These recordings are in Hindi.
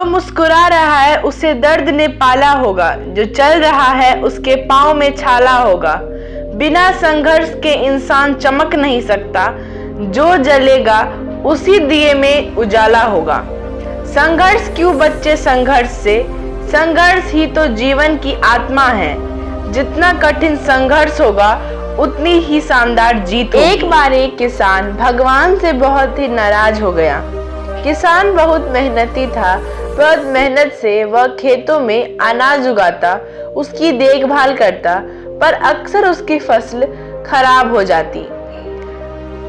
जो मुस्कुरा रहा है उसे दर्द ने पाला होगा, जो चल रहा है उसके पाँव में छाला होगा। बिना संघर्ष के इंसान चमक नहीं सकता, जो जलेगा उसी दिए में उजाला होगा। संघर्ष क्यों बच्चे संघर्ष से, संघर्ष ही तो जीवन की आत्मा है। जितना कठिन संघर्ष होगा उतनी ही शानदार जीत होगी। एक बार एक किसान भगवान से बहुत ही नाराज हो गया। किसान बहुत मेहनती था, बहुत मेहनत से वह खेतों में अनाज उगाता, उसकी देखभाल करता, पर अक्सर उसकी फसल खराब हो जाती।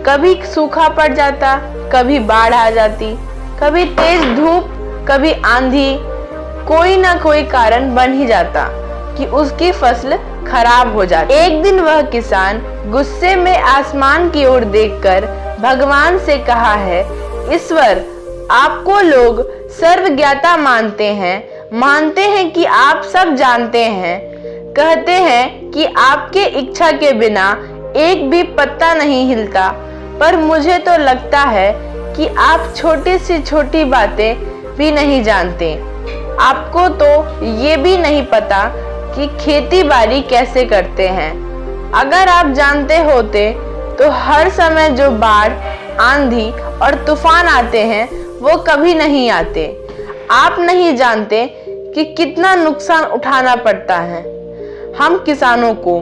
कभी सूखा पड़ जाता, कभी बाढ़ आ जाती, कभी तेज धूप, कभी आंधी, कोई ना कोई कारण बन ही जाता कि उसकी फसल खराब हो जाती। एक दिन वह किसान गुस्से में आसमान की ओर देखकर भगवान से कहा है, ईश्वर, आपको लोग सर्वज्ञाता मानते हैं कि आप सब जानते हैं, कहते हैं कि आपके इच्छा के बिना एक भी पत्ता नहीं हिलता, पर मुझे तो लगता है कि आप छोटी से छोटी बातें भी नहीं जानते। आपको तो ये भी नहीं पता कि खेती बाड़ी कैसे करते हैं। अगर आप जानते होते तो हर समय जो बाढ़, आंधी और तूफान आते हैं वो कभी नहीं आते। आप नहीं जानते कि कितना नुकसान उठाना पड़ता है हम किसानों को।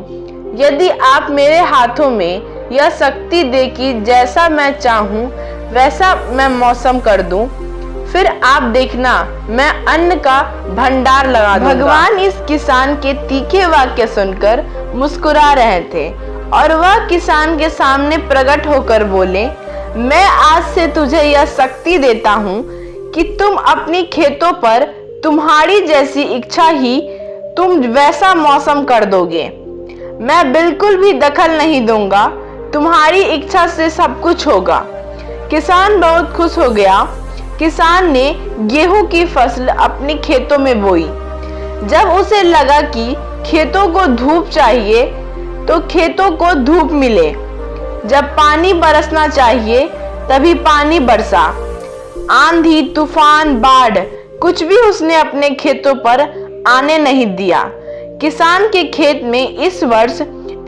यदि आप मेरे हाथों में यह शक्ति दे कि जैसा मैं चाहूं वैसा मैं मौसम कर दूं, फिर आप देखना मैं अन्न का भंडार लगा दूंगा। भगवान इस किसान के तीखे वाक्य सुनकर मुस्कुरा रहे थे और वह किसान के सामने प्रकट होकर बोले, मैं आज से तुझे यह शक्ति देता हूँ कि तुम अपनी खेतों पर तुम्हारी जैसी इच्छा ही तुम वैसा मौसम कर दोगे। मैं बिल्कुल भी दखल नहीं दूंगा, तुम्हारी इच्छा से सब कुछ होगा। किसान बहुत खुश हो गया। किसान ने गेहूं की फसल अपने खेतों में बोई। जब उसे लगा कि खेतों को धूप चाहिए तो खेतों को धूप मिले, जब पानी बरसना चाहिए तभी पानी बरसा। आंधी, तूफान, बाढ़ कुछ भी उसने अपने खेतों पर आने नहीं दिया। किसान के खेत में इस वर्ष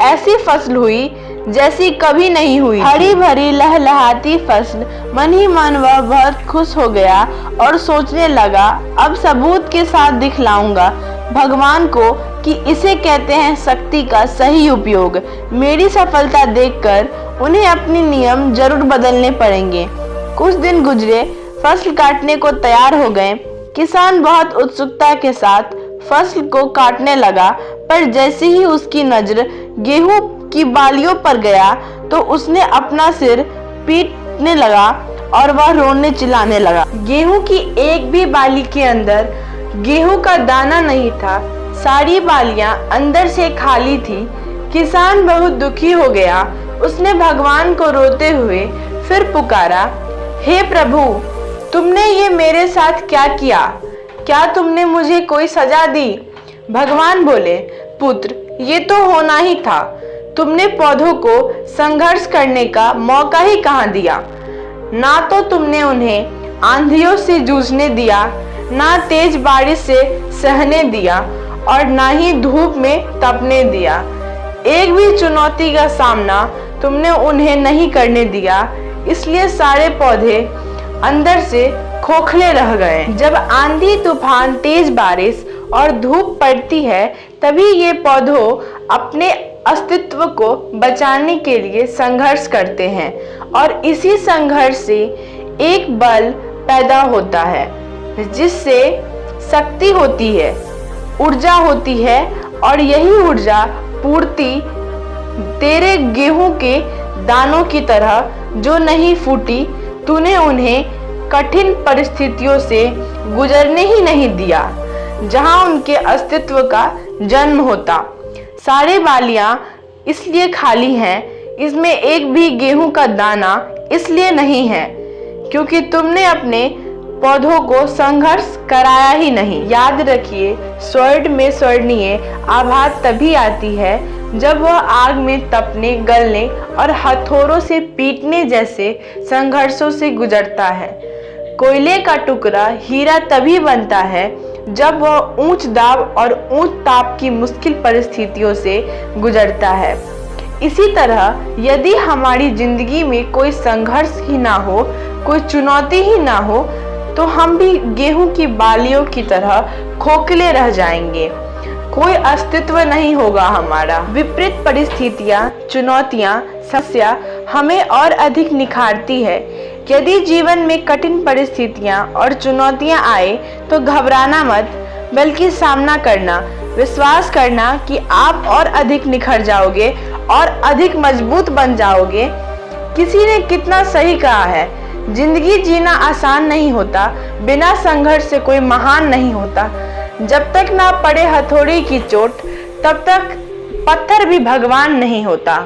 ऐसी फसल हुई जैसी कभी नहीं हुई। हरी भरी लहलहाती फसल। मन ही मन वह बहुत खुश हो गया और सोचने लगा, अब सबूत के साथ दिखलाऊंगा भगवान को कि इसे कहते हैं शक्ति का सही उपयोग। मेरी सफलता देखकर उन्हें अपने नियम जरूर बदलने पड़ेंगे। कुछ दिन गुजरे, फसल काटने को तैयार हो गए। किसान बहुत उत्सुकता के साथ फसल को काटने लगा, पर जैसे ही उसकी नजर गेहूं की बालियों पर गया तो उसने अपना सिर पीटने लगा और वह रोने चिल्लाने लगा। गेहूं की एक भी बाली के अंदर गेहूं का दाना नहीं था, सारी बालियां अंदर से खाली थी। किसान बहुत दुखी हो गया। उसने भगवान को रोते हुए फिर पुकारा, हे प्रभु, तुमने ये मेरे साथ क्या किया? क्या तुमने मुझे कोई सजा दी? भगवान बोले, पुत्र, ये तो होना ही था। तुमने पौधों को संघर्ष करने का मौका ही कहाँ दिया। ना तो तुमने उन्हें आंधियों से जूझने दिया, ना तेज बारिश से सहने दिया और ना ही धूप में तपने दिया। एक भी चुनौती का सामना तुमने उन्हें नहीं करने दिया, इसलिए सारे पौधे अंदर से खोखले रह गए। जब आंधी, तूफान, तेज बारिश और धूप पड़ती है तभी ये पौधों अपने अस्तित्व को बचाने के लिए संघर्ष करते हैं और इसी संघर्ष से एक बल पैदा होता है जिससे शक्ति होती है, ऊर्जा होती है और यही ऊर्जा पूर्ति तेरे गेहूं के दानों की तरह जो नहीं फूटी, तूने उन्हें कठिन परिस्थितियों से गुजरने ही नहीं दिया जहां उनके अस्तित्व का जन्म होता। सारे बालियां इसलिए खाली हैं, इसमें एक भी गेहूं का दाना इसलिए नहीं है क्योंकि तुमने अपने पौधों को संघर्ष कराया ही नहीं। याद रखिए, स्वर्ण में स्वर्णीय आभा तभी आती है जब वह आग में तपने, गलने और हथौड़ों से पीटने जैसे संघर्षों से गुजरता है। कोयले का टुकड़ा हीरा तभी बनता है जब वह ऊंच दाब और ऊंच ताप की मुश्किल परिस्थितियों से गुजरता है। इसी तरह यदि हमारी जिंदगी में कोई संघर्ष ही ना हो, कोई चुनौती ही ना हो, तो हम भी गेहूं की बालियों की तरह खोखले रह जाएंगे। कोई अस्तित्व नहीं होगा हमारा। विपरीत परिस्थितियां, चुनौतियां, समस्या हमें और अधिक निखारती है। यदि जीवन में कठिन परिस्थितियां और चुनौतियां आए तो घबराना मत, बल्कि सामना करना, विश्वास करना कि आप और अधिक निखर जाओगे और अधिक मजबूत बन जाओगे। किसी ने कितना सही कहा है, जिंदगी जीना आसान नहीं होता, बिना संघर्ष से कोई महान नहीं होता। जब तक ना पड़े हथौड़े की चोट, तब तक पत्थर भी भगवान नहीं होता।